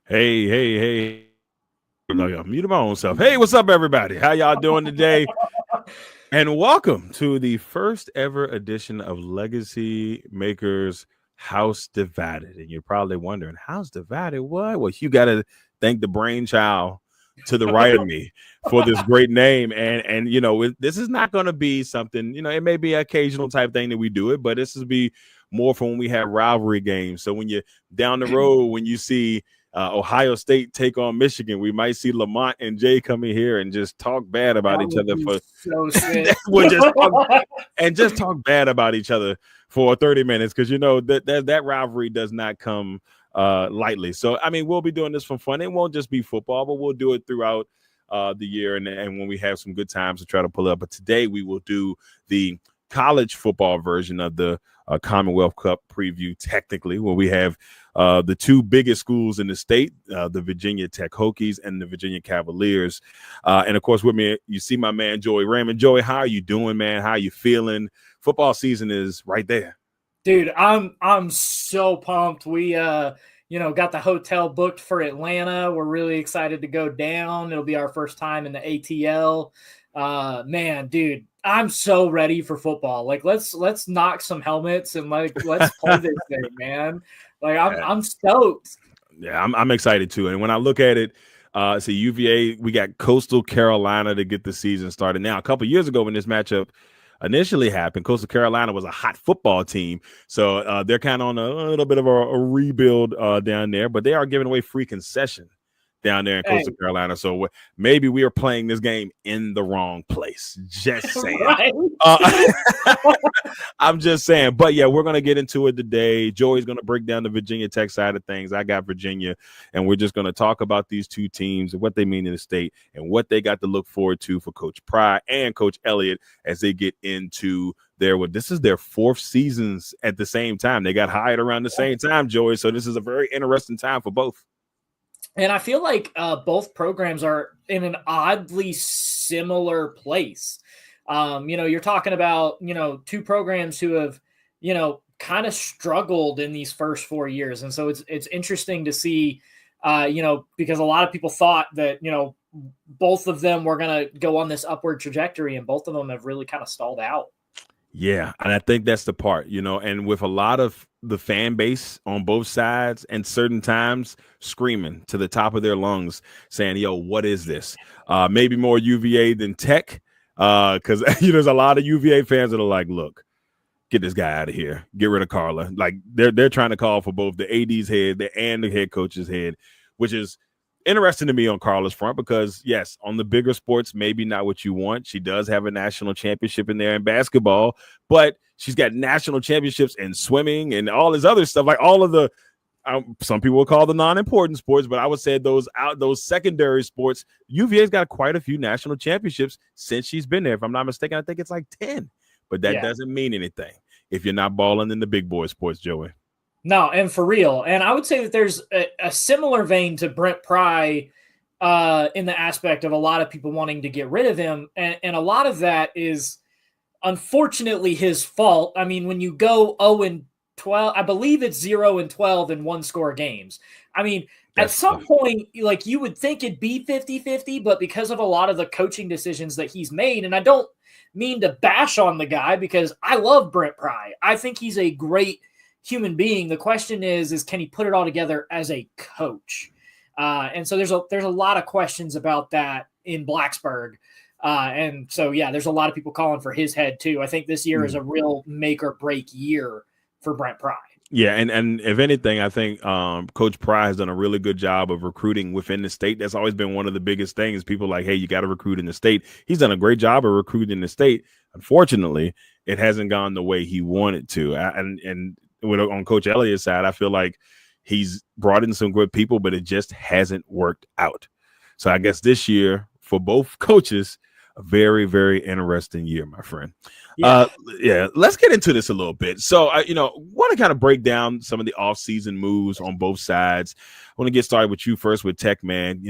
Hey. No, I muted my own self. Hey, what's up, everybody? How y'all doing today? And welcome to the first ever edition of Legacy Makers House Divided. And you're probably wondering, House Divided? What? Well, you got to thank the brainchild to the right of me for this great name. And this is not going to be something, it may be an occasional type thing that we do it, but this will be more for when we have rivalry games. So when you're down the road, when you see Ohio State take on Michigan, we might see Lamont and Jay come in here and just talk bad about each other for so sick. we'll just talk bad about each other for 30 minutes because that rivalry does not come lightly. So I mean, we'll be doing this for fun. It won't just be football, but we'll do it throughout the year and when we have some good times to try to pull up. But today we will do the college football version of the Commonwealth Cup preview, technically, where we have the two biggest schools in the state, the Virginia Tech Hokies and the Virginia Cavaliers. And, of course, with me, you see my man, Joey Raymond. Joey, how are you doing, man? How are you feeling? Football season is right there. Dude, I'm so pumped. We got the hotel booked for Atlanta. We're really excited to go down. It'll be our first time in the ATL. Man, dude, I'm so ready for football. Like, let's knock some helmets and let's play this thing, man. Like, I'm stoked. Yeah, I'm excited too. And when I look at it, so UVA, we got Coastal Carolina to get the season started. Now, a couple of years ago when this matchup initially happened, Coastal Carolina was a hot football team. So they're kind of on a little bit of a rebuild down there, but they are giving away free concession down there in Coastal Carolina. So maybe we are playing this game in the wrong place. Just saying. Right. I'm just saying. But yeah, we're going to get into it today. Joey's going to break down the Virginia Tech side of things. I got Virginia, and we're just going to talk about these two teams and what they mean in the state and what they got to look forward to for Coach Pry and Coach Elliott as they get into this is their fourth seasons at the same time. They got hired around the same time, Joey. So this is a very interesting time for both. And I feel like both programs are in an oddly similar place. You're talking about, two programs who have, kind of struggled in these first 4 years. And so it's interesting to see, because a lot of people thought that, both of them were going to go on this upward trajectory, and both of them have really kind of stalled out. Yeah, and I think that's the part, and with a lot of the fan base on both sides and certain times screaming to the top of their lungs saying, yo, what is this? Maybe more UVA than Tech because there's a lot of UVA fans that are like, look, get this guy out of here. Get rid of Carla. Like they're trying to call for both the AD's head and the head coach's head, which is interesting to me on Carla's front because, yes, on the bigger sports, maybe not what you want. She does have a national championship in there in basketball, but she's got national championships in swimming and all this other stuff, like all of the some people will call the non-important sports, but I would say those secondary sports, UVA's got quite a few national championships since she's been there. If I'm not mistaken, I think it's like 10, but that doesn't mean anything if you're not balling in the big boy sports, Joey. No, and for real. And I would say that there's a similar vein to Brent Pry in the aspect of a lot of people wanting to get rid of him. And a lot of that is unfortunately his fault. I mean, when you go 0-12, I believe it's 0-12 in one-score games. I mean, at some point, like you would think it'd be 50-50, but because of a lot of the coaching decisions that he's made, and I don't mean to bash on the guy because I love Brent Pry. I think he's a great human being. The question is can he put it all together as a coach? And so there's a lot of questions about that in Blacksburg. And so, yeah, there's a lot of people calling for his head too. I think this year is a real make or break year for Brent Pry. Yeah, and if anything, I think Coach Pry has done a really good job of recruiting within the state. That's always been one of the biggest things. People like, hey, you got to recruit in the state. He's done a great job of recruiting in the state. Unfortunately, it hasn't gone the way he wanted to. And on Coach Elliott's side, I feel like he's brought in some good people, but it just hasn't worked out. So I guess this year for both coaches, a very, very interesting year, my friend. Let's get into this a little bit. So, want to kind of break down some of the offseason moves on both sides. I want to get started with you first with Tech, man.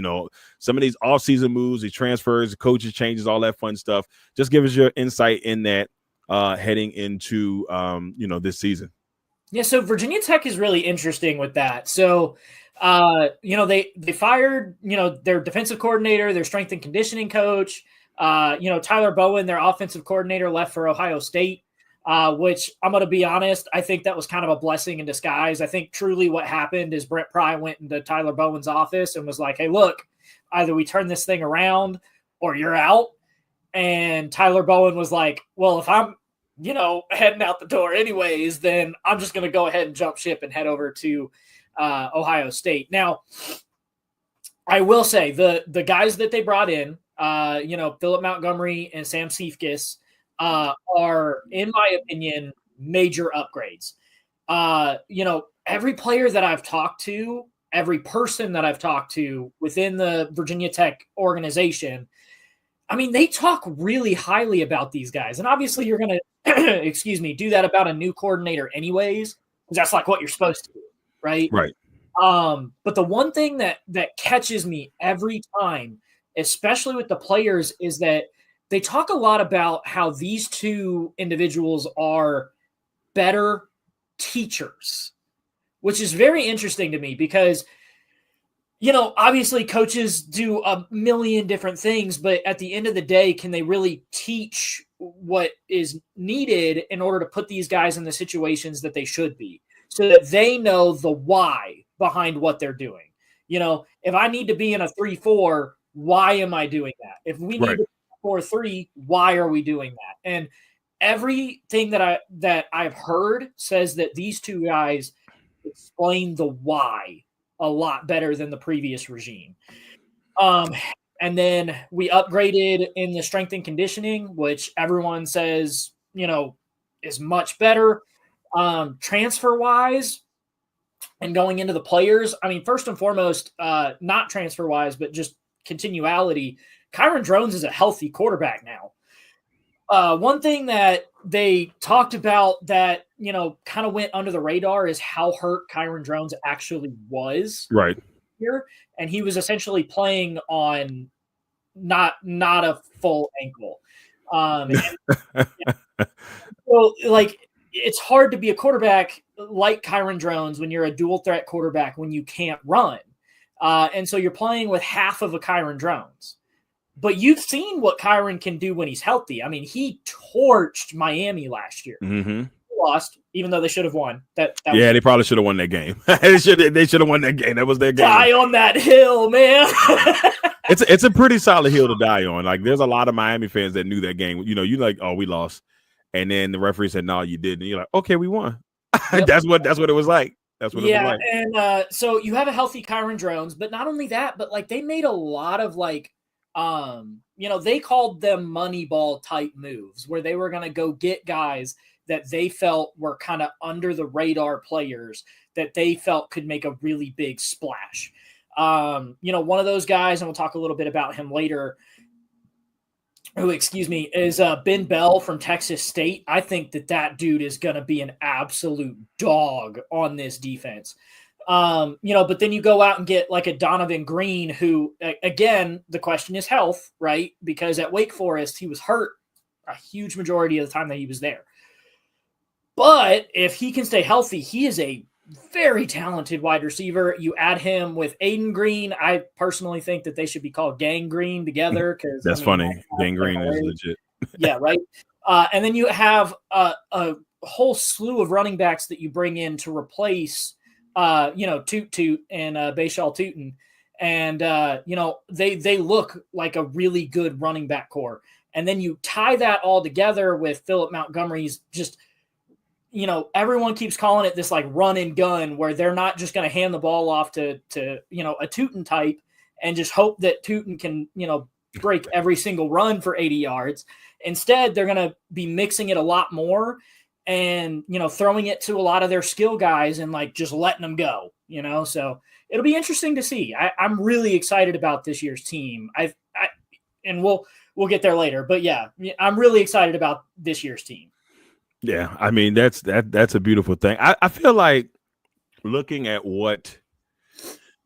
Some of these offseason moves, the transfers, the coaches changes, all that fun stuff. Just give us your insight in that heading into, this season. Yeah, so Virginia Tech is really interesting with that. So, they fired, their defensive coordinator, their strength and conditioning coach. Tyler Bowen, their offensive coordinator, left for Ohio State, which I'm going to be honest, I think that was kind of a blessing in disguise. I think truly what happened is Brent Pry went into Tyler Bowen's office and was like, hey, look, either we turn this thing around or you're out. And Tyler Bowen was like, well, if I'm heading out the door anyways, then I'm just going to go ahead and jump ship and head over to Ohio State. Now, I will say the guys that they brought in, Philip Montgomery and Sam Seifkis, are, in my opinion, major upgrades. Every player that I've talked to, every person that I've talked to within the Virginia Tech organization, I mean, they talk really highly about these guys. And obviously you're going to, do that about a new coordinator anyways, because that's like what you're supposed to do, right? Right. But the one thing that catches me every time, especially with the players, is that they talk a lot about how these two individuals are better teachers, which is very interesting to me because obviously coaches do a million different things, but at the end of the day, can they really teach what is needed in order to put these guys in the situations that they should be so that they know the why behind what they're doing? If I need to be in a 3-4, why am I doing that? If we need to be 4-3, why are we doing that? And everything that I've heard says that these two guys explain the why a lot better than the previous regime. And then we upgraded in the strength and conditioning, which everyone says, is much better. Transfer wise and going into the players, I mean, first and foremost, not transfer wise, but just continuality. Kyron Drones is a healthy quarterback now. One thing that they talked about that, kind of went under the radar is how hurt Kyron Drones actually was. Right. Here. And he was essentially playing on not a full ankle. So, it's hard to be a quarterback like Kyron Drones when you're a dual threat quarterback when you can't run. And so you're playing with half of a Kyron Drones. But you've seen what Kyron can do when he's healthy. I mean, he torched Miami last year. Mm-hmm. Lost, even though they should have won. They probably should have won that game. They should have won that game. That was their game. Die on that hill, man. It's a pretty solid hill to die on. Like, there's a lot of Miami fans that knew that game. You're like, oh, we lost, and then the referee said, no, you didn't. And you're like, okay, we won. Yep. That's what it was like. That's what it was like. And so you have a healthy Kyron Drones, but not only that, but they made a lot of they called them Moneyball type moves where they were going to go get guys that they felt were kind of under the radar players that they felt could make a really big splash. One of those guys, and we'll talk a little bit about him later, is Ben Bell from Texas State. I think that dude is going to be an absolute dog on this defense. But then you go out and get like a Donovan Green who, again, the question is health, right? Because at Wake Forest, he was hurt a huge majority of the time that he was there. But if he can stay healthy, he is a very talented wide receiver. You add him with Aiden Green. I personally think that they should be called Gang Green together. Because that's funny. Gang Green is legit. Yeah, right. And then you have a whole slew of running backs that you bring in to replace Toot Toot and Bayshall Tootin. And, they look like a really good running back core. And then you tie that all together with Philip Montgomery's just, everyone keeps calling it this like run and gun where they're not just going to hand the ball off to a Tootin type and just hope that Tootin can, break every single run for 80 yards. Instead, they're going to be mixing it a lot more and, throwing it to a lot of their skill guys and just letting them go, so it'll be interesting to see. I'm really excited about this year's team. And we'll get there later, but yeah, I'm really excited about this year's team. Yeah. I mean, that's a beautiful thing. I feel like looking at what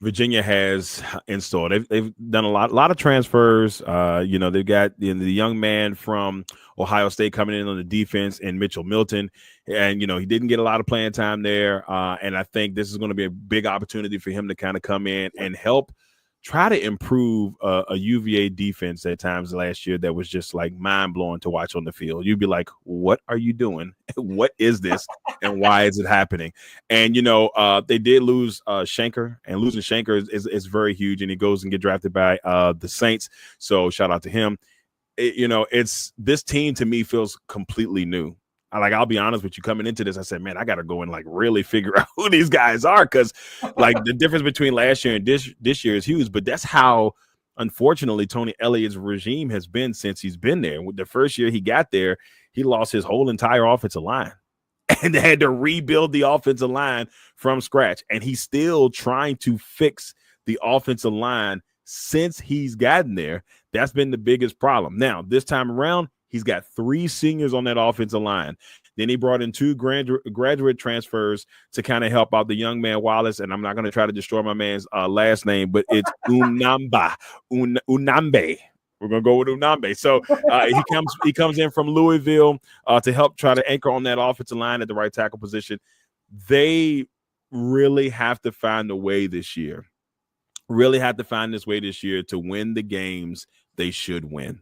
Virginia has installed. They've done a lot of transfers. They've got the young man from Ohio State coming in on the defense, and Mitchell Milton, and he didn't get a lot of playing time there. And I think this is going to be a big opportunity for him to kind of come in and help try to improve a UVA defense at times last year that was just like mind blowing to watch on the field. You'd be like, what are you doing? What is this? And why is it happening? And, they did lose Shanker, and losing Shanker is very huge. And he goes and get drafted by the Saints. So shout out to him. It's this team to me feels completely new. I'll be honest with you, coming into this, I said, man, I got to go and really figure out who these guys are, because the difference between last year and this year is huge. But that's how, unfortunately, Tony Elliott's regime has been since he's been there. The first year he got there, he lost his whole entire offensive line and they had to rebuild the offensive line from scratch. And he's still trying to fix the offensive line since he's gotten there. That's been the biggest problem. Now, this time around, he's got 3 seniors on that offensive line. Then he brought in 2 graduate transfers to kind of help out the young man Wallace. And I'm not going to try to destroy my man's last name, but it's Unambe. We're going to go with Unambe. So he comes in from Louisville to help try to anchor on that offensive line at the right tackle position. They really have to find a way this year. Really have to find this way this year to win the games they should win.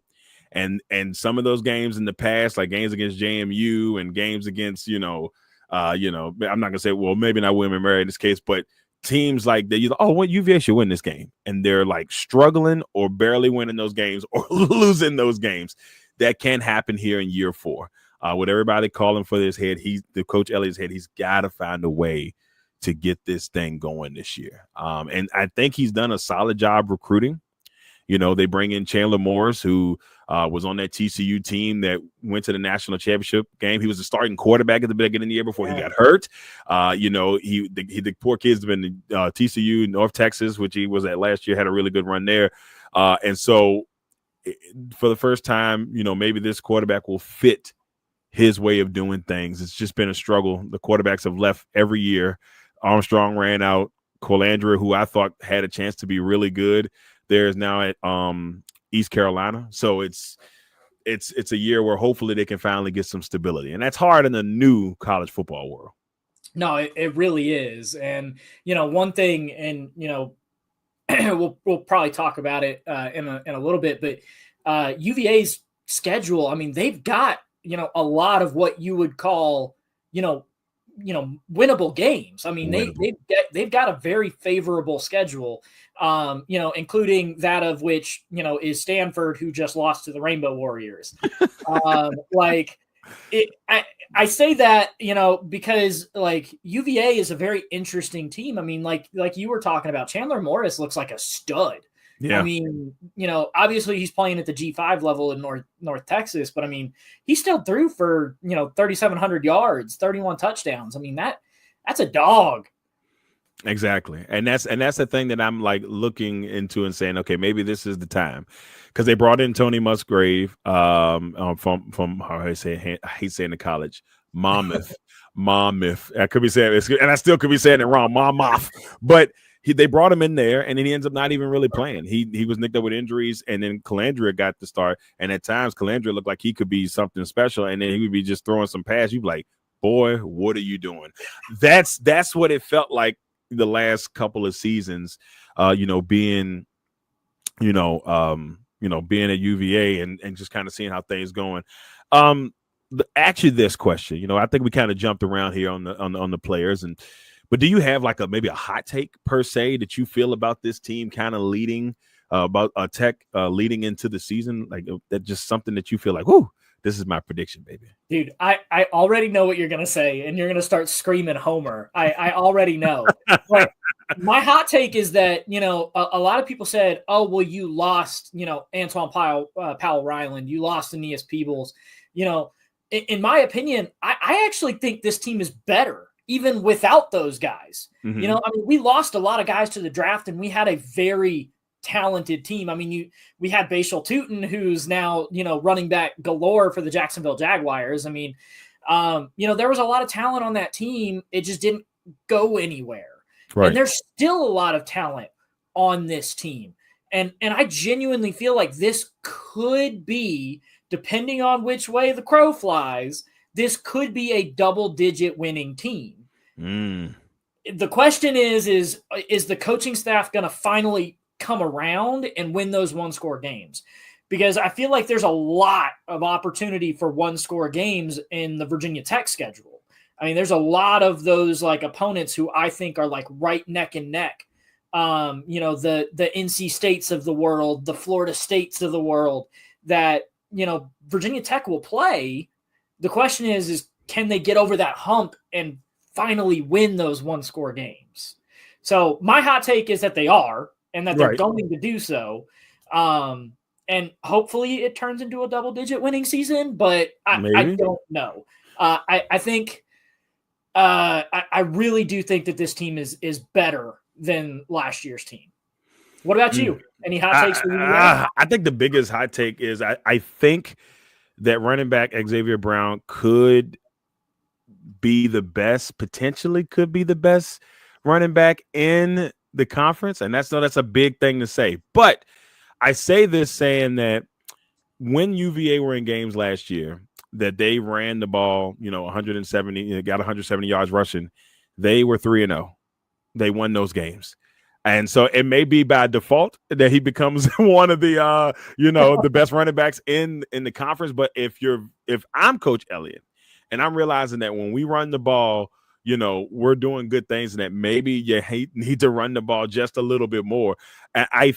And some of those games in the past, like games against JMU and games against, I'm not going to say, well, maybe not William & Mary in this case, but teams like that, UVA should win this game. And they're like struggling or barely winning those games or losing those games. That can happen here in year 4. With everybody calling for his head, the Coach Elliott's head, he's got to find a way to get this thing going this year. And I think he's done a solid job recruiting. They bring in Chandler Morris, who was on that TCU team that went to the national championship game. He was the starting quarterback at the beginning of the year before he got hurt. The poor kid's been in TCU, North Texas, which he was at last year, had a really good run there. And so for the first time, maybe this quarterback will fit his way of doing things. It's just been a struggle. The quarterbacks have left every year. Armstrong ran out. Colandrea, who I thought had a chance to be really good, there is now at East Carolina. So it's a year where hopefully they can finally get some stability. And that's hard in the new college football world. No, it really is. And, one thing, and, we'll probably talk about it in a little bit, but UVA's schedule, I mean, they've got, a lot of what you would call, winnable games. I mean, they've got a very favorable schedule, including that of which, is Stanford, who just lost to the Rainbow Warriors. I say that, because UVA is a very interesting team. I mean, like you were talking about, Chandler Morris looks like a stud. Yeah. I mean, obviously he's playing at the G5 level in North Texas, but I mean, he still threw for, 3,700 yards, 31 touchdowns. I mean, that's a dog. Exactly. And that's the thing that I'm looking into and saying, okay, maybe this is the time, because they brought in Tony Musgrave from how I hate saying the college, Monmouth. I could be saying it, and I still could be saying it wrong, Monmouth, but they brought him in there, and then he ends up not even really playing. He was nicked up with injuries, and then Colandrea got the start. And at times, Colandrea looked like he could be something special, and then he would be just throwing some pass. You'd be like, boy, what are you doing? That's what it felt like the last couple of seasons, being at UVA and just kind of seeing how things going. Actually, this question, I think we kind of jumped around here on the players, but do you have maybe a hot take per se that you feel about this team kind of leading about Tech leading into the season? That just something that you feel like, whoo, this is my prediction, baby. Dude, I already know what you're going to say, and you're going to start screaming Homer. I already know. My hot take is that, a lot of people said, oh, well, you lost, Antoine Powell Ryland. You lost Aeneas Peebles. In my opinion, I actually think this team is better even without those guys. Mm-hmm. We lost a lot of guys to the draft, and we had a very talented team. I mean, we had Bashal Tootin, who's now, running back galore for the Jacksonville Jaguars. I mean, there was a lot of talent on that team. It just didn't go anywhere. And Right. there's still a lot of talent on this team. And I genuinely feel like this could be, depending on which way the crow flies, this could be a double-digit winning team. The question is the coaching staff going to finally come around and win those one-score games? Because I feel like there's a lot of opportunity for one-score games in the Virginia Tech schedule. I mean, there's a lot of those like opponents who I think are like right neck and neck. The NC States of the world, the Florida States of the world that, Virginia Tech will play. The question is can they get over that hump and finally win those one-score games? So my hot take is that they are, and that they're going to do so. And hopefully it turns into a double-digit winning season, but I don't know. I think I really do think that this team is better than last year's team. What about you? Any hot takes for you? I think the biggest hot take is I think that running back Xavier Brown could be the best, potentially could be the best running back in the conference. And that's a big thing to say. But I say this saying that when UVA were in games last year, that they ran the ball, 170, got 170 yards rushing, they were 3-0. They won those games. And so it may be by default that he becomes one of the, the best running backs in the conference. But if I'm Coach Elliott and I'm realizing that when we run the ball, we're doing good things and that maybe you need to run the ball just a little bit more. And I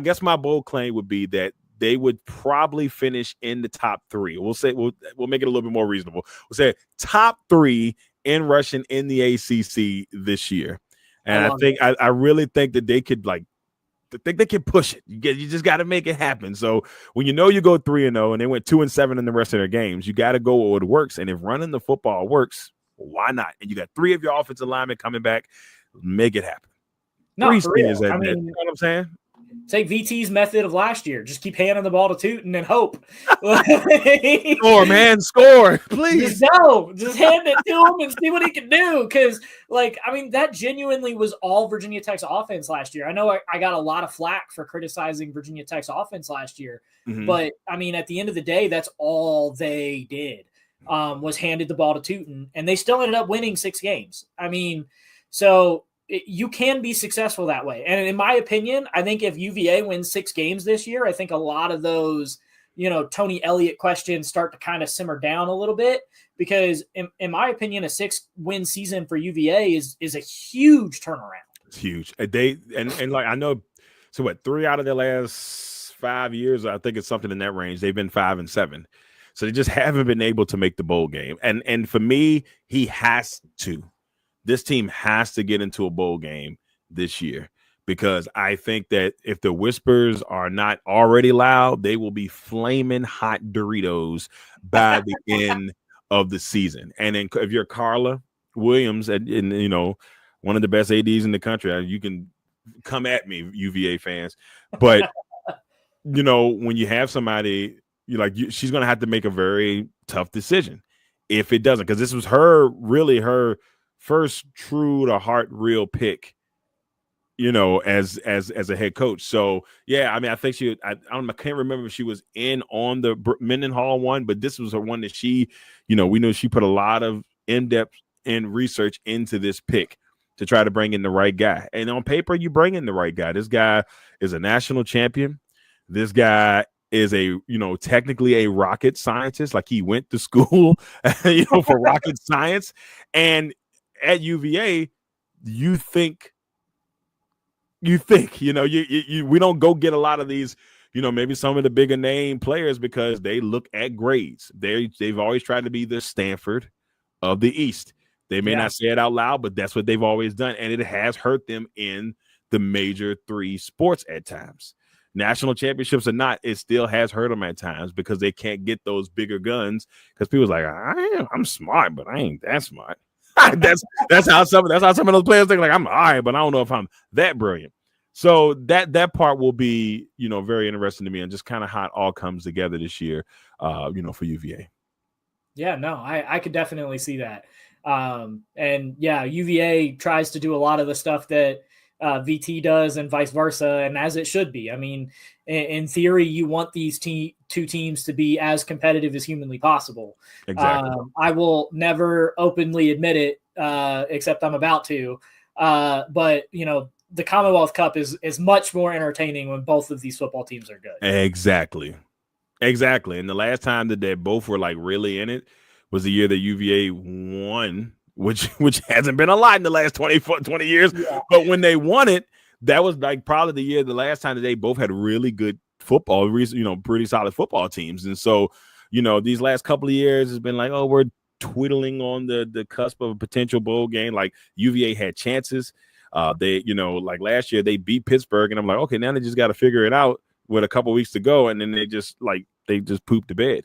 guess my bold claim would be that they would probably finish in the top 3. We'll say we'll make it a little bit more reasonable. We'll say top 3 in rushing in the ACC this year. And I really think that they could they can push it. You just got to make it happen. So when you go 3-0 and they went 2-7 in the rest of their games, you got to go where it works. And if running the football works, why not? And you got 3 of your offensive linemen coming back, make it happen. No, for real. You know what I'm saying? Take VT's method of last year. Just keep handing the ball to Tootin and hope. Score, man. Score, please. Just hand it to him and see what he can do. Because, that genuinely was all Virginia Tech's offense last year. I know I got a lot of flack for criticizing Virginia Tech's offense last year. Mm-hmm. But, at the end of the day, that's all they did was handed the ball to Tootin. And they still ended up winning 6 games. You can be successful that way. And in my opinion, I think if UVA wins 6 games this year, I think a lot of those, Tony Elliott questions start to kind of simmer down a little bit because in my opinion, a 6-win season for UVA is a huge turnaround. It's huge. I know, so what, 3 out of their last 5 years, I think it's something in that range. They've been 5-7. So they just haven't been able to make the bowl game. And for me, this team has to get into a bowl game this year because I think that if the whispers are not already loud, they will be flaming hot Doritos by the end of the season. And then if you're Carla Williams and one of the best ADs in the country, you can come at me, UVA fans. But, when you have somebody she's going to have to make a very tough decision if it doesn't, because this was her first true to heart real pick, as a head coach. So yeah, I think I can't remember if she was on the Mendenhall one, but this was her one that she, we know she put a lot of in-depth and research into this pick to try to bring in the right guy. And on paper, you bring in the right guy. This guy is a national champion. This guy is technically a rocket scientist. Like he went to school, for rocket science. And at UVA, we don't go get a lot of these, maybe some of the bigger name players because they look at grades. They've always tried to be the Stanford of the East. They may not say it out loud, but that's what they've always done. And it has hurt them in the major 3 sports at times. National championships or not, it still has hurt them at times because they can't get those bigger guns because people's like, I'm smart, but I ain't that smart. that's how some of those players think. Like, I'm all right, but I don't know if I'm that brilliant. So that part will be, very interesting to me and just kind of how it all comes together this year, for UVA. Yeah, no, I could definitely see that. And yeah, UVA tries to do a lot of the stuff that VT does and vice versa, and as it should be. I mean, in theory, you want these two teams to be as competitive as humanly possible. Exactly. I will never openly admit it, except I'm about to. But, you know, the Commonwealth Cup is much more entertaining when both of these football teams are good. Exactly. And the last time that they both were like really in it was the year that UVA won, which hasn't been a lot in the last 20 years. Yeah. But when they won it, that was like probably the year, the last time that they both had really good football, you know, pretty solid football teams. And so, you know, these last couple of years has been like, oh, we're twiddling on the cusp of a potential bowl game. Like UVA had chances. They, you know, like last year they beat Pittsburgh, and I'm like, okay, now they just got to figure it out with a couple weeks to go, and then they just pooped the bed.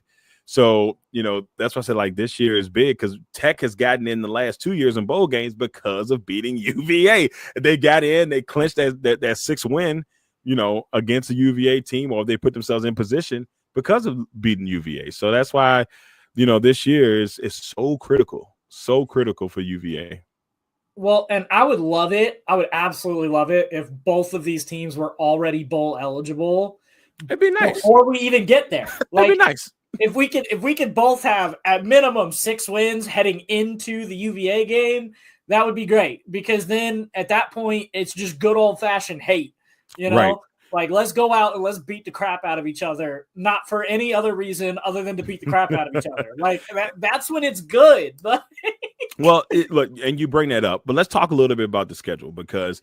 So, you know, that's why I said like this year is big because Tech has gotten in the last 2 years in bowl games because of beating UVA. They got in, they clinched that 6th win, you know, against the UVA team, or they put themselves in position because of beating UVA. So that's why, you know, this year is so critical for UVA. Well, and I would love it. I would absolutely love it if both of these teams were already bowl eligible. It'd be nice before we even get there. Like, it'd be nice if we could both have at minimum 6 wins heading into the UVA game. That would be great, because then at that point it's just good old fashioned hate. You know, right. Like, let's go out and let's beat the crap out of each other, not for any other reason other than to beat the crap out of each other. Like that's when it's good. Well, look, and you bring that up, but let's talk a little bit about the schedule, because,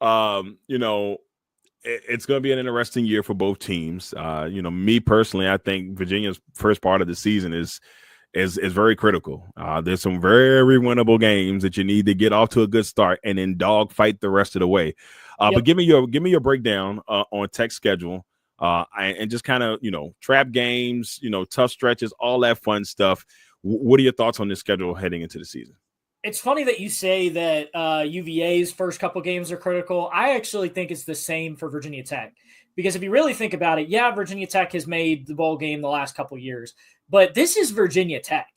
you know, it's going to be an interesting year for both teams. You know, me personally, I think Virginia's first part of the season is very critical. There's some very winnable games that you need to get off to a good start and then dogfight the rest of the way. Yep. But give me your breakdown on Tech's schedule, and just kind of, you know, trap games, you know, tough stretches, all that fun stuff. What are your thoughts on this schedule heading into the season? It's funny that you say that UVA's first couple games are critical. I actually think it's the same for Virginia Tech, because if you really think about it, yeah, Virginia Tech has made the bowl game the last couple years, but this is Virginia Tech.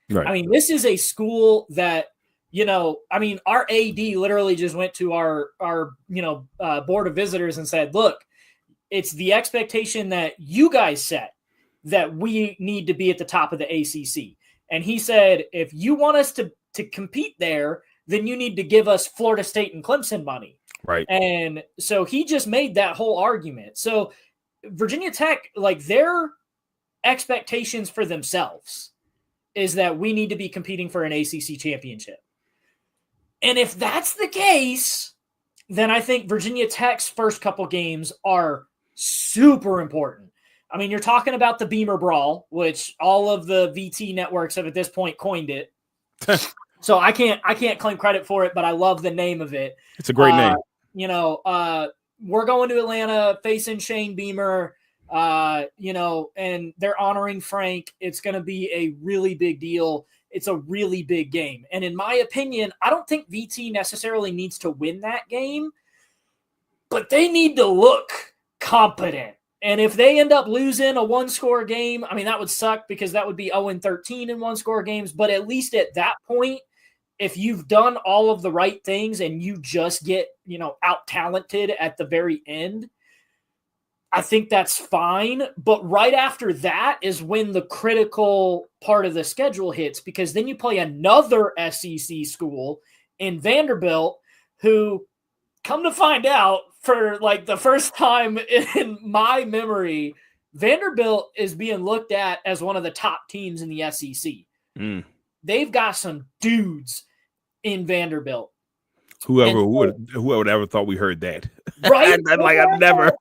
Right. I mean, this is a school that, you know, I mean, our AD literally just went to our board of visitors and said, look, it's the expectation that you guys set that we need to be at the top of the ACC. And he said, if you want us to compete there, then you need to give us Florida State and Clemson money. Right. And so he just made that whole argument. So Virginia Tech, like, their expectations for themselves is that we need to be competing for an ACC championship. And if that's the case, then I think Virginia Tech's first couple games are super important. I mean, you're talking about the Beamer Brawl, which all of the VT networks have at this point coined it. So I can't claim credit for it, but I love the name of it. It's a great name. You know, we're going to Atlanta facing Shane Beamer, you know, and they're honoring Frank. It's going to be a really big deal. It's a really big game. And in my opinion, I don't think VT necessarily needs to win that game, but they need to look competent. And if they end up losing a 1-score game, I mean, that would suck, because that would be 0-13 in 1-score games. But at least at that point, if you've done all of the right things and you just get, you know, out-talented at the very end, I think that's fine. But right after that is when the critical part of the schedule hits, because then you play another SEC school in Vanderbilt, who, come to find out, for like the first time in my memory, Vanderbilt is being looked at as one of the top teams in the SEC. Mm. They've got some dudes in Vanderbilt. Whoever would ever thought we heard that? Right? I've never.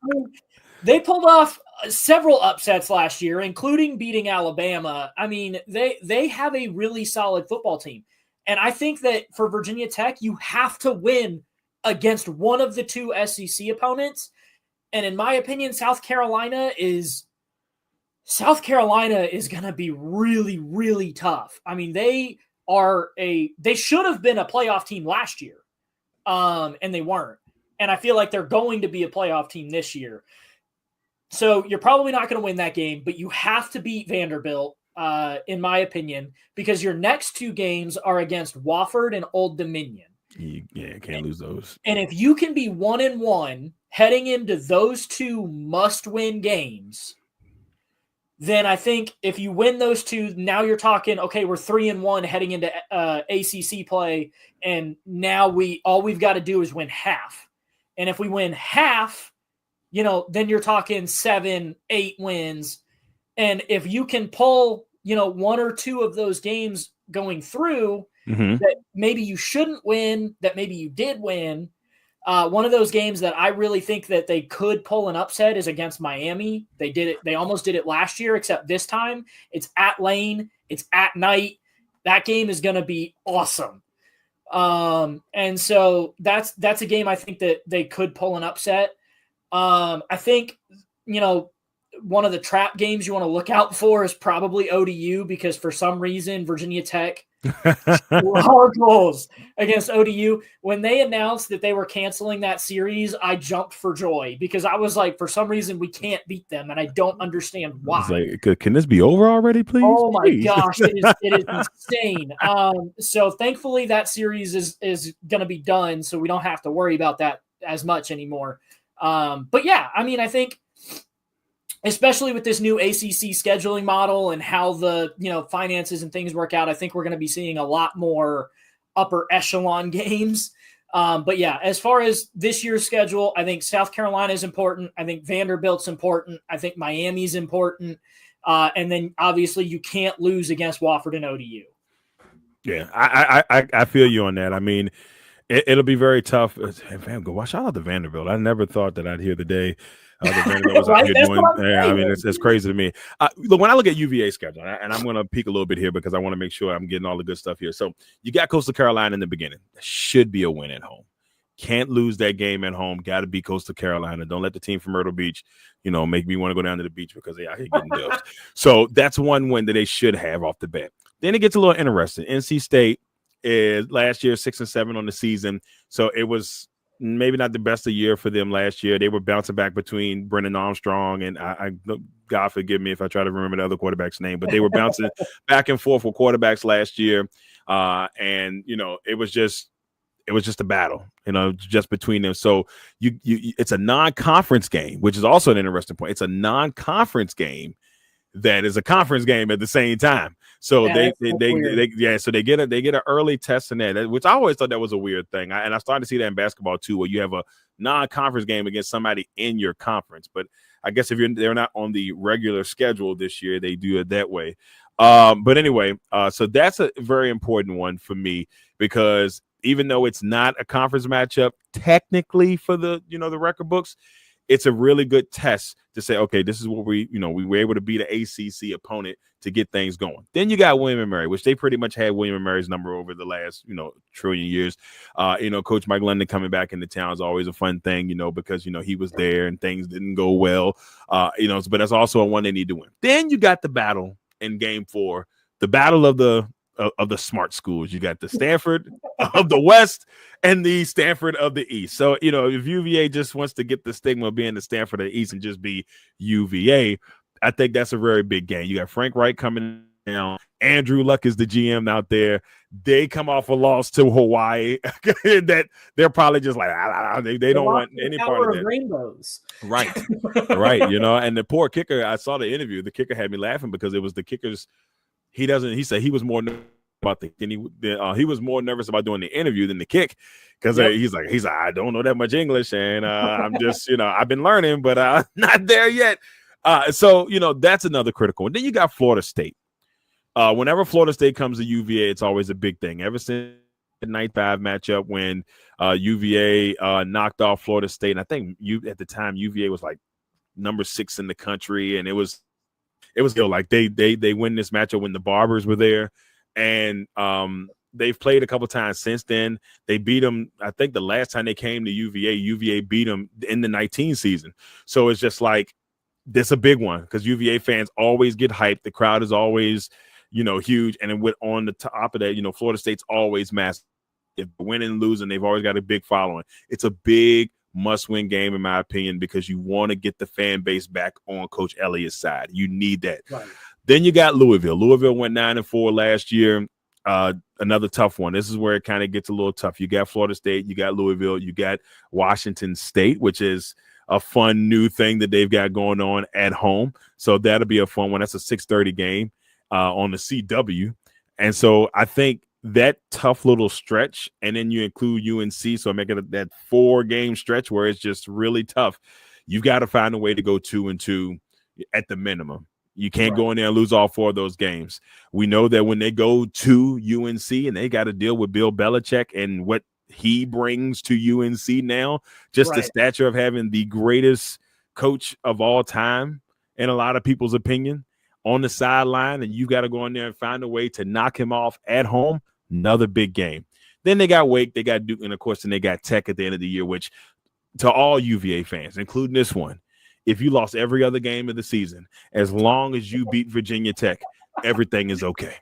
They pulled off several upsets last year, including beating Alabama. I mean, they have a really solid football team. And I think that for Virginia Tech, you have to win against one of the two SEC opponents. And in my opinion, South Carolina is going to be really, really tough. I mean, they should have been a playoff team last year. And they weren't. And I feel like they're going to be a playoff team this year. So you're probably not going to win that game, but you have to beat Vanderbilt. in my opinion, because your next two games are against Wofford and Old Dominion. Yeah, can't lose those. And if you can be 1-1 heading into those two must-win games, then I think if you win those two, now you're talking, okay, we're 3-1 heading into ACC play, and now all we've got to do is win half. And if we win half, then you're talking 7-8 wins. And if you can pull, one or two of those games going through that maybe you shouldn't win, that maybe you did win. One of those games that I really think that they could pull an upset is against Miami. They did it. They almost did it last year, except this time it's at Lane. It's at night. That game is going to be awesome. And so that's a game I think that they could pull an upset. I think, one of the trap games you want to look out for is probably ODU, because for some reason Virginia Tech scored goals against ODU. When they announced that they were canceling that series, I jumped for joy, because I was like, for some reason we can't beat them, and I don't understand why. It's like, can this be over already, please? Oh my gosh, it is insane. So thankfully that series is going to be done, so we don't have to worry about that as much anymore. But yeah, I mean, I think, especially with this new ACC scheduling model and how the finances and things work out, I think we're going to be seeing a lot more upper echelon games. But yeah, as far as this year's schedule, I think South Carolina is important. I think Vanderbilt's important. I think Miami's important. And then obviously you can't lose against Wofford and ODU. Yeah, I feel you on that. I mean, it'll be very tough. Shout out to Vanderbilt. I never thought that I'd hear the day Vanderbilt was out here doing. Yeah, I mean, it's crazy to me. Look, when I look at UVA's schedule, and I'm going to peek a little bit here because I want to make sure I'm getting all the good stuff here. So you got Coastal Carolina in the beginning. That should be a win at home. Can't lose that game at home. Got to beat Coastal Carolina. Don't let the team from Myrtle Beach, make me want to go down to the beach because they out here getting dubs. So that's one win that they should have off the bat. Then it gets a little interesting. NC State is last year 6-7 on the season, so it was maybe not the best of year for them last year. They were bouncing back between Brennan Armstrong and I God forgive me if I try to remember the other quarterback's name, but they were bouncing back and forth with quarterbacks last year. And it was just a battle, just between them. So it's a non-conference game, which is also an interesting point. It's a non-conference game that is a conference game at the same time. So they get an early test in that, which I always thought that was a weird thing. And I started to see that in basketball too, where you have a non-conference game against somebody in your conference. But I guess if they're not on the regular schedule this year, they do it that way. But anyway, so that's a very important one for me, because even though it's not a conference matchup technically for the record books, it's a really good test to say, okay, this is what we were able to beat an ACC opponent to get things going. Then you got William & Mary, which they pretty much had William & Mary's number over the last, trillion years. Coach Mike London coming back into town is always a fun thing, because, he was there and things didn't go well, but that's also a one they need to win. Then you got the battle in game 4, the battle of the smart schools. You got the Stanford of the West and the Stanford of the East. So, if UVA just wants to get the stigma of being the Stanford of the East and just be UVA, I think that's a very big game. You got Frank Wright coming down. Andrew Luck is the GM out there. They come off a loss to Hawaii that they're probably just like, they don't want any part of that. Rainbows. Right. Right. And the poor kicker, I saw the interview. The kicker had me laughing because it was the kicker's. He said he was more nervous about he was more nervous about doing the interview than the kick, because he's like, I don't know that much English, and I'm just, I've been learning, but not there yet. So that's another critical one. Then you got Florida State. Whenever Florida State comes to UVA, it's always a big thing. Ever since the 9-5 matchup when UVA knocked off Florida State, and I think at the time UVA was like number 6 in the country, and it was like they win this matchup when the Barbers were there, and they've played a couple times since then. They beat them. I think the last time they came to UVA beat them in the 19 season. So it's just like, this a big one, because UVA fans always get hyped. The crowd is always, huge. And then on the top of that, Florida State's always massive. If winning and losing, they've always got a big following. It's a big must-win game, in my opinion, because you want to get the fan base back on Coach Elliott's side. You need that. Right. Then you got Louisville. Louisville went 9-4 last year. Another tough one. This is where it kind of gets a little tough. You got Florida State, you got Louisville, you got Washington State, which is a fun new thing that they've got going on at home. So that'll be a fun one. That's a 6:30 game on the CW. And so I think that tough little stretch, and then you include UNC, so make it that 4-game stretch where it's just really tough. You've got to find a way to go 2-2 at the minimum. You can't go in there and lose all 4 of those games. We know that when they go to UNC and they got to deal with Bill Belichick and what he brings to UNC now, just the stature of having the greatest coach of all time, in a lot of people's opinion, on the sideline, and you got to go in there and find a way to knock him off at home. Another big game. Then they got Wake, they got Duke, and of course, then they got Tech at the end of the year, which to all UVA fans, including this one, if you lost every other game of the season, as long as you beat Virginia Tech, everything is okay.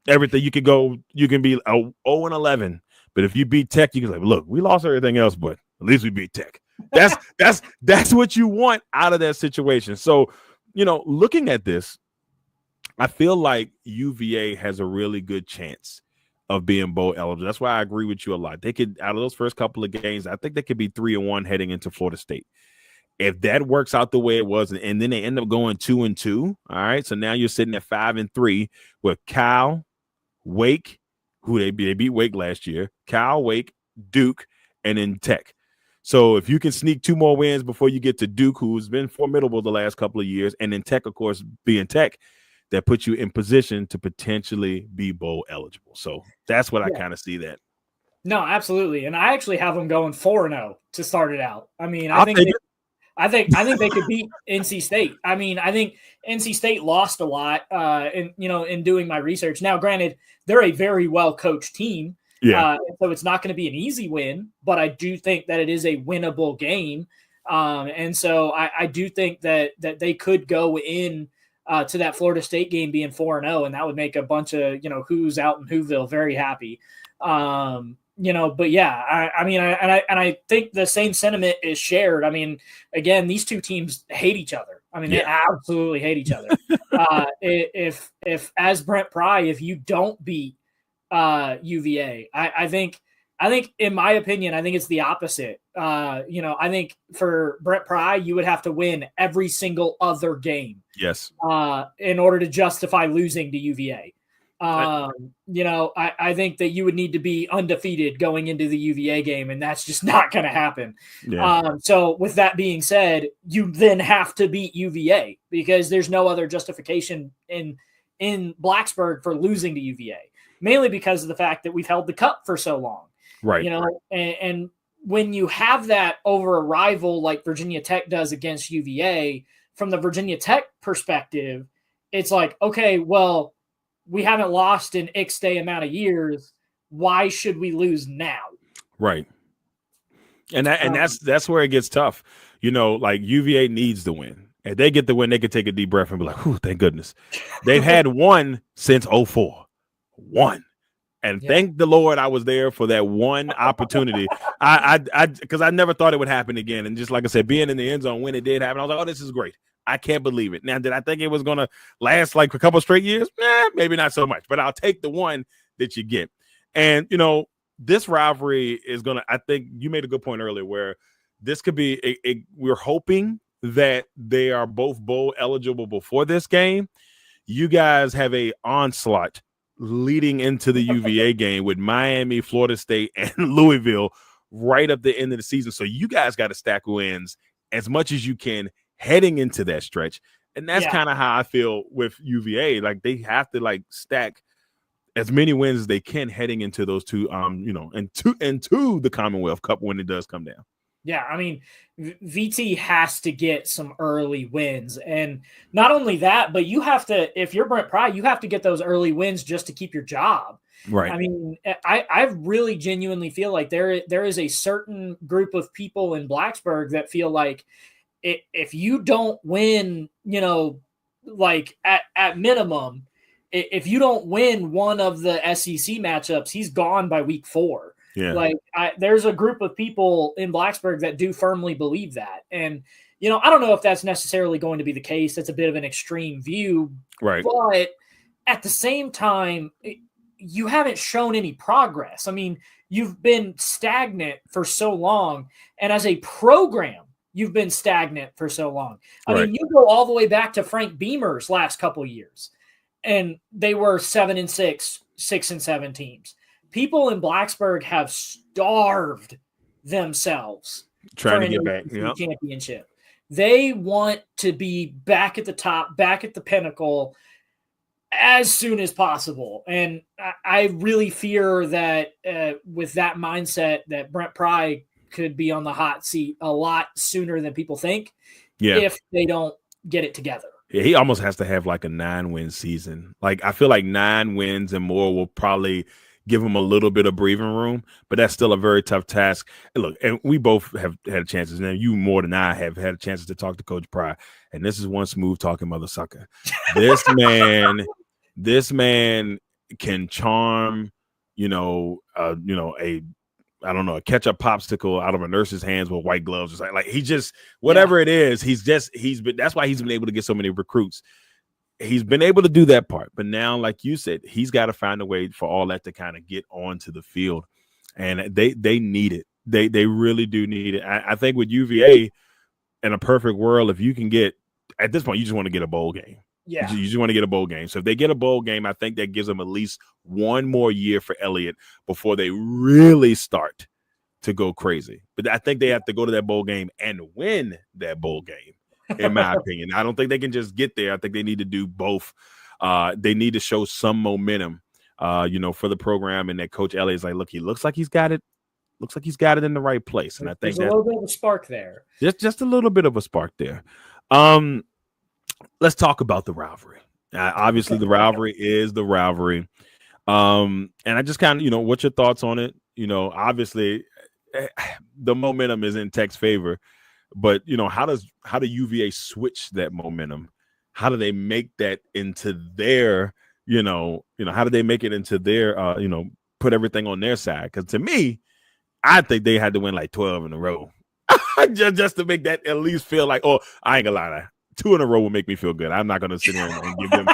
Everything you can be 0-11, but if you beat Tech, you can say, look, we lost everything else, but at least we beat Tech. That's what you want out of that situation. So, looking at this, I feel like UVA has a really good chance of being bowl eligible. That's why I agree with you a lot. They could, out of those first couple of games, I think they could be 3-1 heading into Florida State. If that works out the way it was, and then they end up going 2-2, all right. So now you're sitting at 5-3 with Cal, Wake, who they beat Wake last year, Cal, Wake, Duke, and then Tech. So if you can sneak 2 more wins before you get to Duke, who's been formidable the last couple of years, and then Tech, of course, being Tech, that puts you in position to potentially be bowl eligible. So that's what I kind of see that. No, absolutely. And I actually have them going 4-0 to start it out. I mean, I think they could beat NC State. I mean, I think NC State lost a lot in doing my research. Now, granted, they're a very well-coached team. Yeah. So it's not going to be an easy win, but I do think that it is a winnable game. And so I do think that they could go in to that Florida State game being 4-0, and that would make a bunch of, who's out in Whoville very happy. But yeah, I think the same sentiment is shared. I mean, again, these two teams hate each other. I mean, they absolutely hate each other. If as Brent Pry, if you don't beat UVA, I think in my opinion, I think it's the opposite. I think for Brent Pry, you would have to win every single other game. Yes. In order to justify losing to UVA. I think that you would need to be undefeated going into the UVA game, and that's just not going to happen. Yeah. So with that being said, you then have to beat UVA because there's no other justification in Blacksburg for losing to UVA, mainly because of the fact that we've held the cup for so long. Right. And when you have that over a rival like Virginia Tech does against UVA, from the Virginia Tech perspective, it's like, okay, well, we haven't lost in X day amount of years. Why should we lose now? Right. And that's where it gets tough. Like UVA needs the win. If they get the win, they can take a deep breath and be like, "Whew, thank goodness." They've had one since 2004. One. And thank the Lord I was there for that one opportunity. Because I never thought it would happen again. And just like I said, being in the end zone when it did happen, I was like, oh, this is great. I can't believe it. Now, did I think it was going to last like a couple straight years? Maybe not so much. But I'll take the one that you get. And, this rivalry is going to – I think you made a good point earlier where this could be we're hoping that they are both bowl eligible before this game. You guys have a onslaught leading into the UVA game with Miami, Florida State, and Louisville right up the end of the season. So you guys got to stack wins as much as you can heading into that stretch. And that's kind of how I feel with UVA. Like they have to stack as many wins as they can heading into those two, into the Commonwealth Cup when it does come down. Yeah, I mean, VT has to get some early wins. And not only that, but you have to, if you're Brent Pry, you have to get those early wins just to keep your job. Right. I mean, I really genuinely feel like there is a certain group of people in Blacksburg that feel like if you don't win, at minimum, if you don't win one of the SEC matchups, he's gone by week 4. Yeah. There's a group of people in Blacksburg that do firmly believe that. And I don't know if that's necessarily going to be the case. That's a bit of an extreme view. Right. But at the same time, you haven't shown any progress. I mean, you've been stagnant for so long. And as a program, you've been stagnant for so long. I mean, you go all the way back to Frank Beamer's last couple of years, and they were 7-6, 6-7 teams. People in Blacksburg have starved themselves trying to get back championship. They want to be back at the top, back at the pinnacle as soon as possible. And I really fear that with that mindset that Brent Pry could be on the hot seat a lot sooner than people think if they don't get it together. Yeah, he almost has to have like a 9-win season. Like, I feel like 9 wins and more will probably give him a little bit of breathing room, but that's still a very tough task. And look, and we both have had chances, and you more than I have had chances to talk to Coach Pry, and this is one smooth talking mother sucker. This man can charm, a ketchup popsicle out of a nurse's hands with white gloves. Like he just, whatever it is, that's why he's been able to get so many recruits. He's been able to do that part. But now, like you said, he's got to find a way for all that to kind of get onto the field. And they need it. They really do need it. I think with UVA, in a perfect world, if you can get, at this point, you just want to get a bowl game. Yeah. You just want to get a bowl game. So if they get a bowl game, I think that gives them at least one more year for Elliott before they really start to go crazy. But I think they have to go to that bowl game and win that bowl game, in my opinion. I don't think they can just get there. I think they need to do both. They need to show some momentum, for the program. And that Coach Elliott's like, look, he looks like he's got it. Looks like he's got it in the right place. And I think there's a little bit of a spark there. Just a little bit of a spark there. Let's talk about the rivalry. Obviously, the rivalry is the rivalry. And I just kind of, what's your thoughts on it? Obviously, the momentum is in Tech's favor, but how do UVA switch that momentum? How do they make that into their, how do they make it into their, put everything on their side? Because to me, I think they had to win like 12 in a row just to make that at least feel like, oh, I ain't gonna lie, 2 in a row will make me feel good. I'm not gonna sit here and give them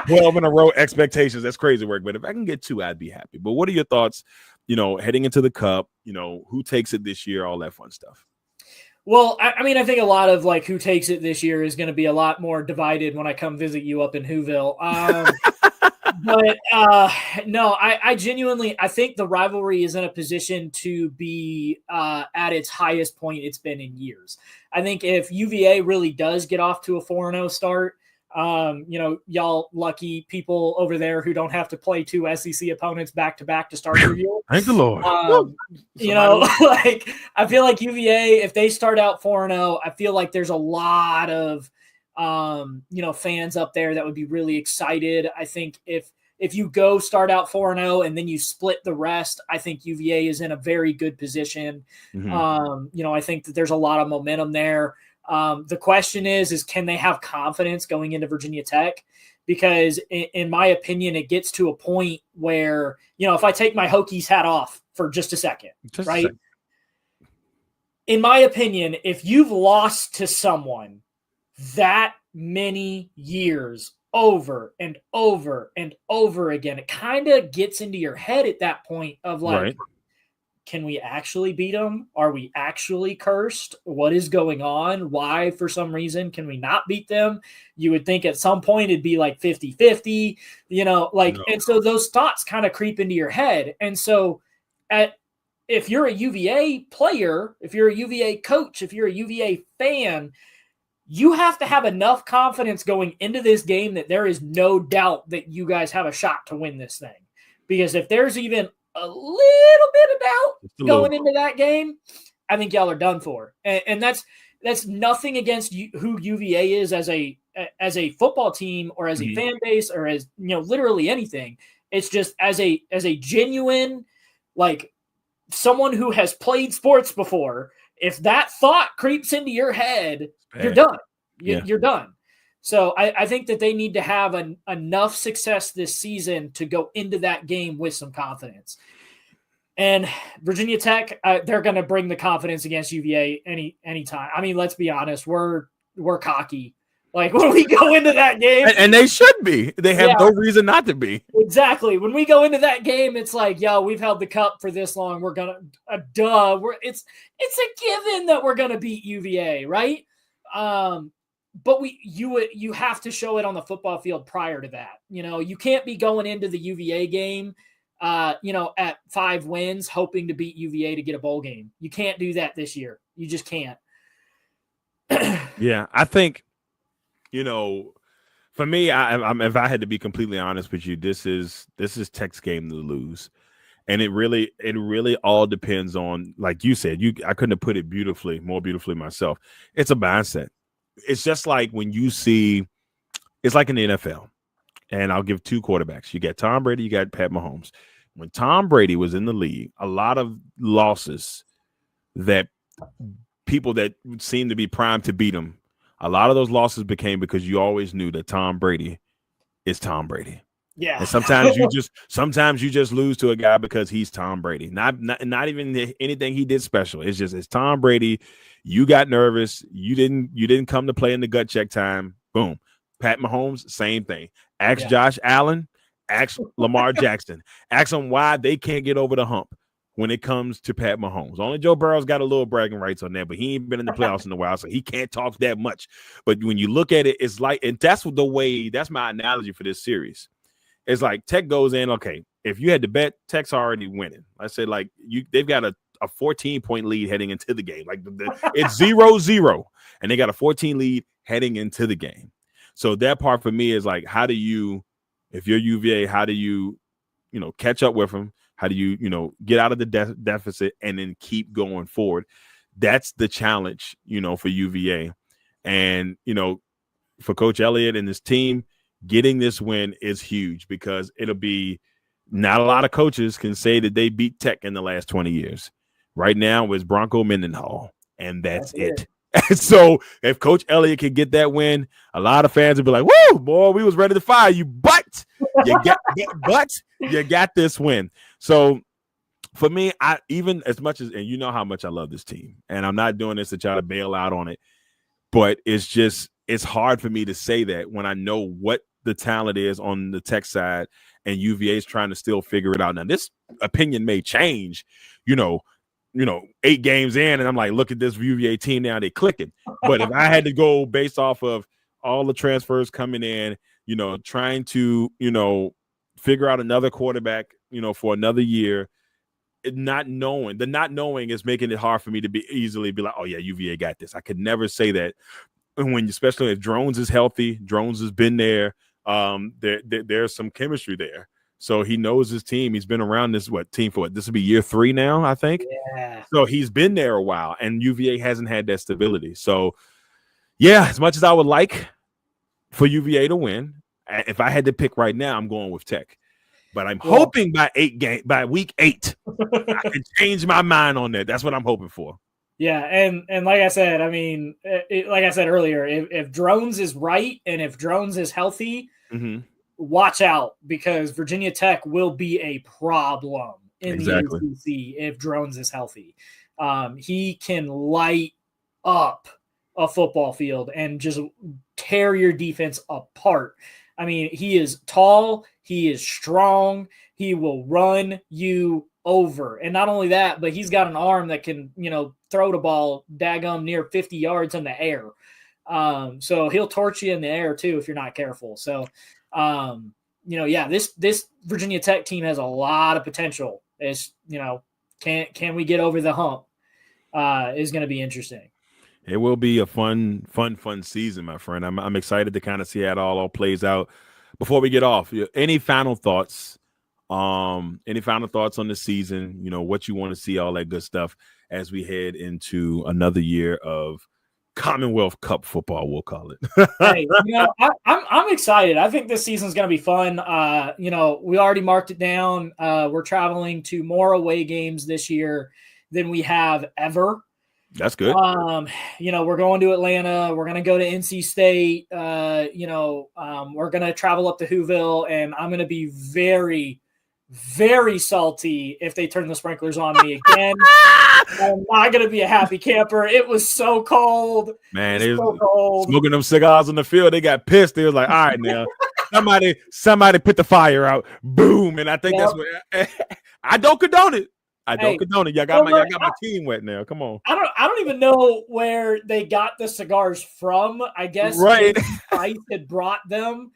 12 in a row expectations. That's crazy work. But if I can get 2, I'd be happy. But what are your thoughts, heading into the Cup, who takes it this year, all that fun stuff? Well, I mean, I think a lot of like who takes it this year is going to be a lot more divided when I come visit you up in Whoville. But no, I genuinely, I think the rivalry is in a position to be at its highest point it's been in years. I think if UVA really does get off to a 4-0 start, y'all lucky people over there who don't have to play 2 SEC opponents back to back to start your year. Thank the Lord. Like I feel like UVA, if they start out 4-0, I feel like there's a lot of fans up there that would be really excited. I think if you go start out 4-0 and then you split the rest, I think UVA is in a very good position. Mm-hmm. I think that there's a lot of momentum there. The question is can they have confidence going into Virginia Tech? Because in my opinion, it gets to a point where, if I take my Hokies hat off for just a second, in my opinion, if you've lost to someone that many years over and over and over again, it kind of gets into your head at that point of like, can we actually beat them? Are we actually cursed? What is going on? Why, for some reason, can we not beat them? You would think at some point it'd be like 50-50, and so those thoughts kind of creep into your head. And so if you're a UVA player, if you're a UVA coach, if you're a UVA fan, you have to have enough confidence going into this game that there is no doubt that you guys have a shot to win this thing. Because if there's even a little bit of doubt going into that game, I think y'all are done for. And that's nothing against who UVA is as a football team or as a fan base or as literally anything. It's just as a genuine, like someone who has played sports before. If that thought creeps into your head, you're done. You're done. So I think that they need to have enough success this season to go into that game with some confidence. And Virginia Tech, they're going to bring the confidence against UVA anytime. I mean, let's be honest, we're cocky. Like when we go into that game, and they should be. They have no reason not to be. Exactly. When we go into that game, it's like, yo, we've held the cup for this long. We're gonna, it's a given that we're gonna beat UVA, right? But you have to show it on the football field prior to that. You can't be going into the UVA game, at 5 wins, hoping to beat UVA to get a bowl game. You can't do that this year. You just can't. Yeah, I think, for me, if I had to be completely honest with you, this is Tech's game to lose, and it really all depends on, like you said, I couldn't have put it more beautifully myself. It's a mindset. It's just like when you see, it's like in the NFL, and I'll give 2 quarterbacks. You got Tom Brady, you got Pat Mahomes. When Tom Brady was in the league, a lot of losses that people that seemed to be primed to beat him, a lot of those losses became because you always knew that Tom Brady is Tom Brady. Yeah. And sometimes you just lose to a guy because he's Tom Brady. Not even anything he did special. It's Tom Brady. You got nervous. You didn't come to play in the gut check time. Boom. Pat Mahomes, same thing. Ask Josh Allen. Ask Lamar Jackson. Ask them why they can't get over the hump when it comes to Pat Mahomes. Only Joe Burrow's got a little bragging rights on that, but he ain't been in the playoffs in a while, so he can't talk that much. But when you look at it, it's like, and that's my analogy for this series. It's like Tech goes in, okay, if you had to bet, Tech's already winning. I said, like, they've got a 14-point lead heading into the game. Like it's 0-0, and they got a 14 lead heading into the game. So that part for me is like, how do you, if you're UVA, how do you, catch up with them? How do you, get out of the deficit and then keep going forward? That's the challenge, for UVA. And, for Coach Elliott and his team, getting this win is huge because it'll be, not a lot of coaches can say that they beat Tech in the last 20 years. Right now it's Bronco Mendenhall, and that's it. And so if Coach Elliott can get that win, a lot of fans will be like, woo, boy, we was ready to fire you, but you got this win. So for me, I even as much as, and you know how much I love this team, and I'm not doing this to try to bail out on it, but it's hard for me to say that when I know what the talent is on the Tech side and UVA is trying to still figure it out. Now, this opinion may change, 8 games in, and I'm like, look at this UVA team now, they clicking. But if I had to go based off of all the transfers coming in, trying to, figure out another quarterback, for another year, not knowing is making it hard for me to be like, oh yeah, UVA got this. I could never say that. And especially if Drones is healthy, Drones has been there. There's some chemistry there. So he knows his team. He's been around this team for this will be year 3 now, I think. Yeah. So he's been there a while, and UVA hasn't had that stability. So yeah, as much as I would like for UVA to win, if I had to pick right now, I'm going with Tech. But I'm hoping by week 8, I can change my mind on that. That's what I'm hoping for. Yeah, and like I said, I mean, like I said earlier, if Drones is right and if Drones is healthy, watch out because Virginia Tech will be a problem in the ACC if Drones is healthy. He can light up a football field and just tear your defense apart. I mean, he is tall, he is strong, he will run you over. And not only that, but he's got an arm that can, throw the ball daggum near 50 yards in the air. So he'll torch you in the air too if you're not careful. So, this Virginia Tech team has a lot of potential. It's, can we get over the hump? Is going to be interesting. It will be a fun season, my friend. I'm excited to kind of see how it all plays out. Before we get off, any final thoughts? Any final thoughts on the season? What you want to see, all that good stuff as we head into another year of Commonwealth Cup football, we'll call it. Hey, I'm excited. I think this season's going to be fun. We already marked it down. We're traveling to more away games this year than we have ever. That's good. We're going to Atlanta. We're going to go to NC State. We're going to travel up to Whoville, and I'm going to be very, very salty if they turn the sprinklers on me again. I'm not going to be a happy camper. It was so cold. Man, it was so cold. Smoking them cigars in the field. They got pissed. They was like, all right, now somebody put the fire out. Boom. And I think that's what I don't condone it. I don't condone it. Y'all got my team wet now. Come on. I don't even know where they got the cigars from. I guess right. Price had brought them.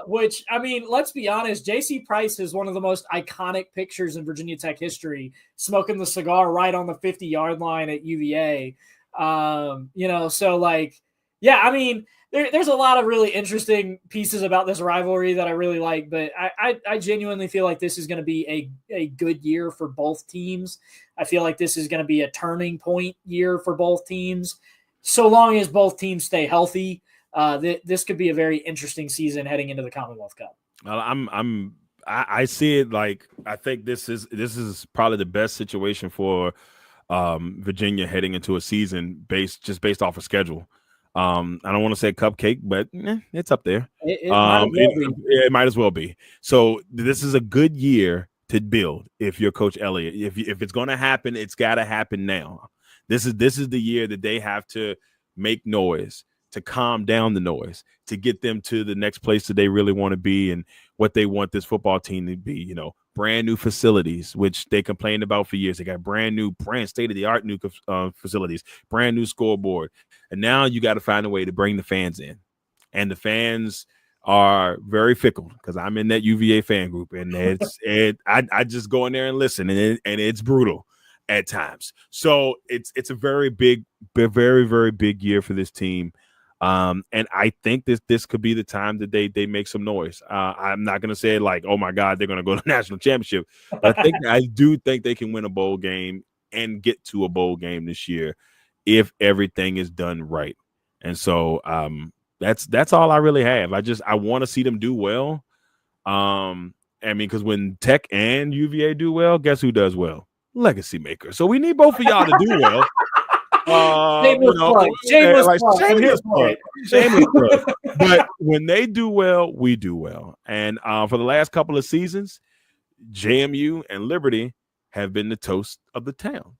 Which, I mean, let's be honest, J.C. Price is one of the most iconic pictures in Virginia Tech history, smoking the cigar right on the 50-yard line at UVA. So like, yeah, I mean, there's a lot of really interesting pieces about this rivalry that I really like, but I genuinely feel like this is going to be a good year for both teams. I feel like this is going to be a turning point year for both teams. So long as both teams stay healthy, this could be a very interesting season heading into the Commonwealth Cup. I see it like, I think this is probably the best situation for Virginia heading into a season based off of schedule. I don't want to say cupcake, but it's up there. It might as well be. So this is a good year to build. If you're Coach Elliott, if it's going to happen, it's got to happen now. This is the year that they have to make noise, to calm down the noise, to get them to the next place that they really want to be and what they want this football team to be. Brand new facilities, which they complained about for years. They got brand state-of-the-art new facilities, brand new scoreboard. And now you got to find a way to bring the fans in. And the fans are very fickle because I'm in that UVA fan group. And I just go in there and listen, and it's brutal at times. So it's a very big, very, very big year for this team. And I think this could be the time that they make some noise. I'm not going to say like, oh my God, they're going to go to the national championship. But I do think they can win a bowl game and get to a bowl game this year if everything is done right. And so that's all I really have. I want to see them do well. I mean, because when Tech and UVA do well, guess who does well? Legacy Maker. So we need both of y'all to do well. Shameless plug. But when they do well, we do well. And for the last couple of seasons, JMU and Liberty have been the toast of the town.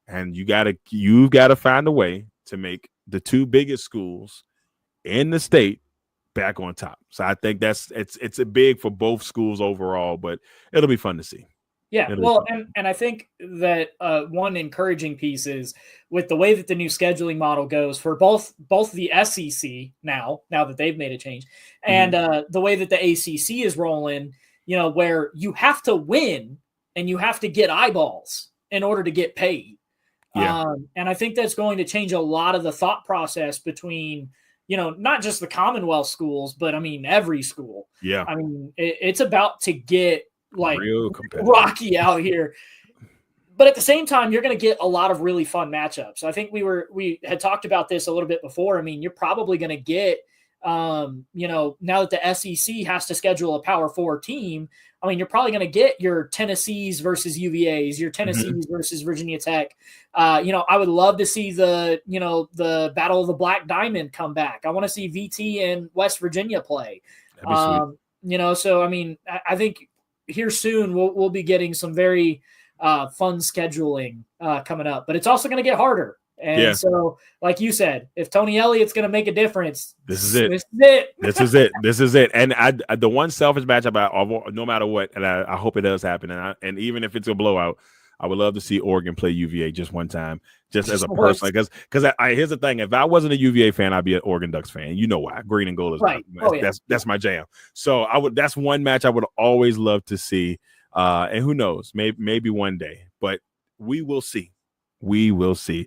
And you've got to find a way to make the two biggest schools in the state back on top. So I think it's a big for both schools overall, but it'll be fun to see. Yeah, well, and I think that one encouraging piece is with the way that the new scheduling model goes for both the SEC now that they've made a change, and the way that the ACC is rolling, where you have to win and you have to get eyeballs in order to get paid. Yeah. And I think that's going to change a lot of the thought process between, not just the Commonwealth schools, but I mean, every school. Yeah. I mean, it's about to get like rocky out here. But at the same time, you're going to get a lot of really fun matchups. I think we had talked about this a little bit before. I mean, you're probably going to get, now that the SEC has to schedule a Power 4 team, I mean, you're probably going to get your Tennessees versus UVAs, your Tennessees versus Virginia Tech. I would love to see the Battle of the Black Diamond come back. I want to see VT and West Virginia play. So I mean, I think here soon we'll be getting some very fun scheduling coming up, but it's also going to get harder. And so, like you said, if Tony Elliott's going to make a difference, this is it. And the one selfish matchup, no matter what, and I hope it does happen. And even if it's a blowout, I would love to see Oregon play UVA just one time, just as a person. Because here's the thing: if I wasn't a UVA fan, I'd be an Oregon Ducks fan. You know why? Green and gold is right. That's my jam. So that's one match I would always love to see. And who knows? Maybe one day, but we will see. We will see.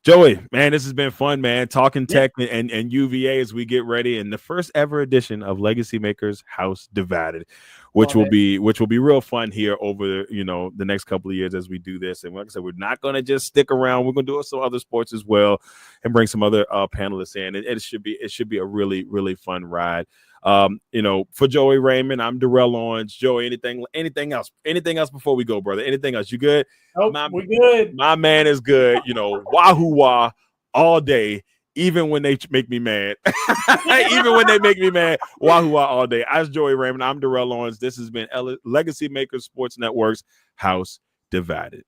Joey, man, this has been fun, man. Talking Tech and UVA as we get ready in the first ever edition of Legacy Makers House Divided, which will be real fun here over the next couple of years as we do this. And like I said, we're not going to just stick around. We're going to do some other sports as well and bring some other panelists in. And it should be a really, really fun ride. For Joey Raymond, I'm Darrell Owens. Joey, anything else before we go, brother? Anything else? You good? Nope, we're good. My man is good. Wahoo wah all day, even when they make me mad. Even when they make me mad. Wahoo all day. I was Joey Raymond. I'm Darrell Lawrence. This has been Legacy Makers Sports Network's House Divided.